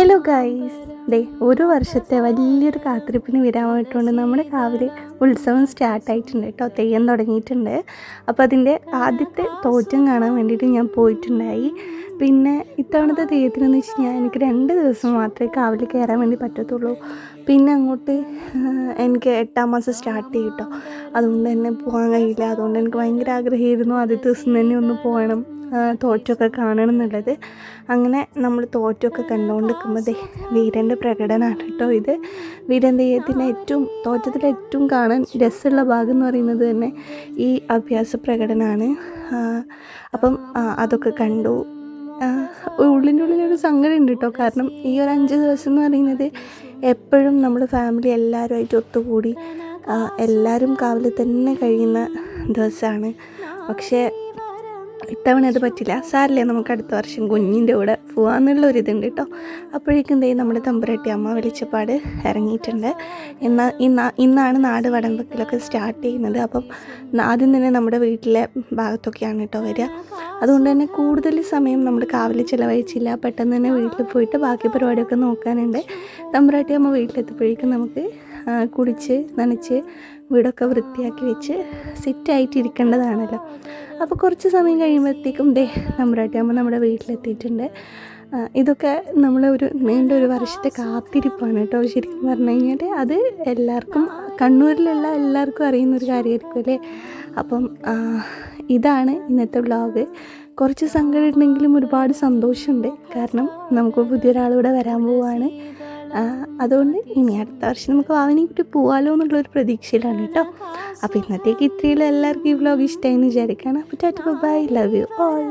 Hello guys, ഒരു വർഷത്തെ വലിയൊരു കാത്തിരിപ്പിന് വിരാമമായിട്ടുണ്ട് നമ്മുടെ കാവിലെ ഉത്സവം സ്റ്റാർട്ടായിട്ടുണ്ട് കേട്ടോ. തെയ്യം തുടങ്ങിയിട്ടുണ്ട്. അപ്പോൾ അതിൻ്റെ ആദ്യത്തെ തോറ്റം കാണാൻ വേണ്ടിയിട്ട് ഞാൻ പോയിട്ടുണ്ടായി. പിന്നെ ഇത്തവണത്തെ തെയ്യത്തിനെന്ന് വെച്ച് കഴിഞ്ഞാൽ എനിക്ക് 2 ദിവസം മാത്രമേ കാവിൽ കയറാൻ വേണ്ടി പറ്റത്തുള്ളൂ. പിന്നെ അങ്ങോട്ട് എനിക്ക് 8ാം മാസം സ്റ്റാർട്ട് ചെയ്യും കേട്ടോ. അതുകൊണ്ട് തന്നെ പോകാൻ കഴിയില്ല. അതുകൊണ്ട് എനിക്ക് ഭയങ്കര ആഗ്രഹമായിരുന്നു ആദ്യത്തെ ദിവസം തന്നെ ഒന്ന് പോകണം, തോറ്റമൊക്കെ കാണണം എന്നുള്ളത്. അങ്ങനെ നമ്മൾ തോറ്റമൊക്കെ കണ്ടുകൊണ്ട് നിൽക്കുമ്പോൾ വീരൻ്റെ പ്രകടനമാണ് കേട്ടോ ഇത്. വീരൻ തെയ്യത്തിൻ്റെ തോറ്റത്തിലെ ഏറ്റവും കാണാൻ രസമുള്ള ഭാഗം എന്ന് പറയുന്നത് തന്നെ ഈ അഭ്യാസ പ്രകടനമാണ്. അപ്പം അതൊക്കെ കണ്ടു. ഉള്ളിൻ്റെ ഉള്ളിലൊരു സങ്കടം ഉണ്ട് കേട്ടോ. കാരണം ഈ ഒരു 5 ദിവസം എന്ന് പറയുന്നത് എപ്പോഴും നമ്മൾ ഫാമിലി എല്ലാവരുമായിട്ട് ഒത്തുകൂടി എല്ലാവരും കാവിൽ തന്നെ കഴിയുന്ന ദിവസമാണ്. പക്ഷേ ഇത്തവണ അത് പറ്റില്ല. സാരല്ലേ, നമുക്ക് അടുത്ത വർഷം കുഞ്ഞിൻ്റെ കൂടെ പോകാമെന്നുള്ളൊരിതുണ്ട് കേട്ടോ. അപ്പോഴേക്കും നമ്മുടെ തമ്പുരാട്ടി അമ്മ വെളിച്ചപ്പാട് ഇറങ്ങിയിട്ടുണ്ട്. ഇന്നാണ് നാട് വടംവെക്കലൊക്കെ സ്റ്റാർട്ട് ചെയ്യുന്നത്. അപ്പം ആദ്യം തന്നെ നമ്മുടെ വീട്ടിലെ ഭാഗത്തൊക്കെയാണ് കേട്ടോ വരിക. അതുകൊണ്ട് തന്നെ കൂടുതൽ സമയം നമ്മൾ കാവിൽ ചിലവഴിച്ചില്ല. പെട്ടെന്ന് തന്നെ വീട്ടിൽ പോയിട്ട് ബാക്കി പരിപാടിയൊക്കെ നോക്കാനുണ്ട്. തമ്പുരാട്ടി അമ്മ വീട്ടിലെത്തിയപ്പോഴേക്കും നമുക്ക് കുളിച്ച് നനച്ച് വീടൊക്കെ വൃത്തിയാക്കി വെച്ച് സെറ്റായിട്ടിരിക്കേണ്ടതാണല്ലോ. അപ്പോൾ കുറച്ച് സമയം കഴിയുമ്പോഴത്തേക്കും തമ്പുരാട്ടിയമ്മ നമ്മുടെ വീട്ടിലെത്തിയിട്ടുണ്ട്. ഇതൊക്കെ നമ്മളൊരു നീണ്ടൊരു വർഷത്തെ കാത്തിരിപ്പാണ് കേട്ടോ. ശരിക്കും പറഞ്ഞു കഴിഞ്ഞാൽ അത് എല്ലാവർക്കും, കണ്ണൂരിലുള്ള എല്ലാവർക്കും അറിയുന്നൊരു കാര്യമായിരിക്കും അല്ലേ. അപ്പം ഇതാണ് ഇന്നത്തെ വ്ളോഗ്. കുറച്ച് സങ്കടം ഉണ്ടെങ്കിലും ഒരുപാട് സന്തോഷമുണ്ട്. കാരണം നമുക്ക് പുതിയൊരാളിവിടെ വരാൻ പോവുകയാണ്. അതുകൊണ്ട് ഇനി അടുത്ത വർഷം നമുക്ക് വാവനെയും കൂട്ടി പോകാമല്ലോ എന്നുള്ളൊരു പ്രതീക്ഷയിലാണ് കേട്ടോ. അപ്പോൾ ഇന്നത്തേക്ക് ഇത്രയുള്ള എല്ലാവർക്കും ഈ വ്ളോഗ് ഇഷ്ടമായി എന്ന് വിചാരിക്കുകയാണ്. അപ്പോൾ Tata by, love you all.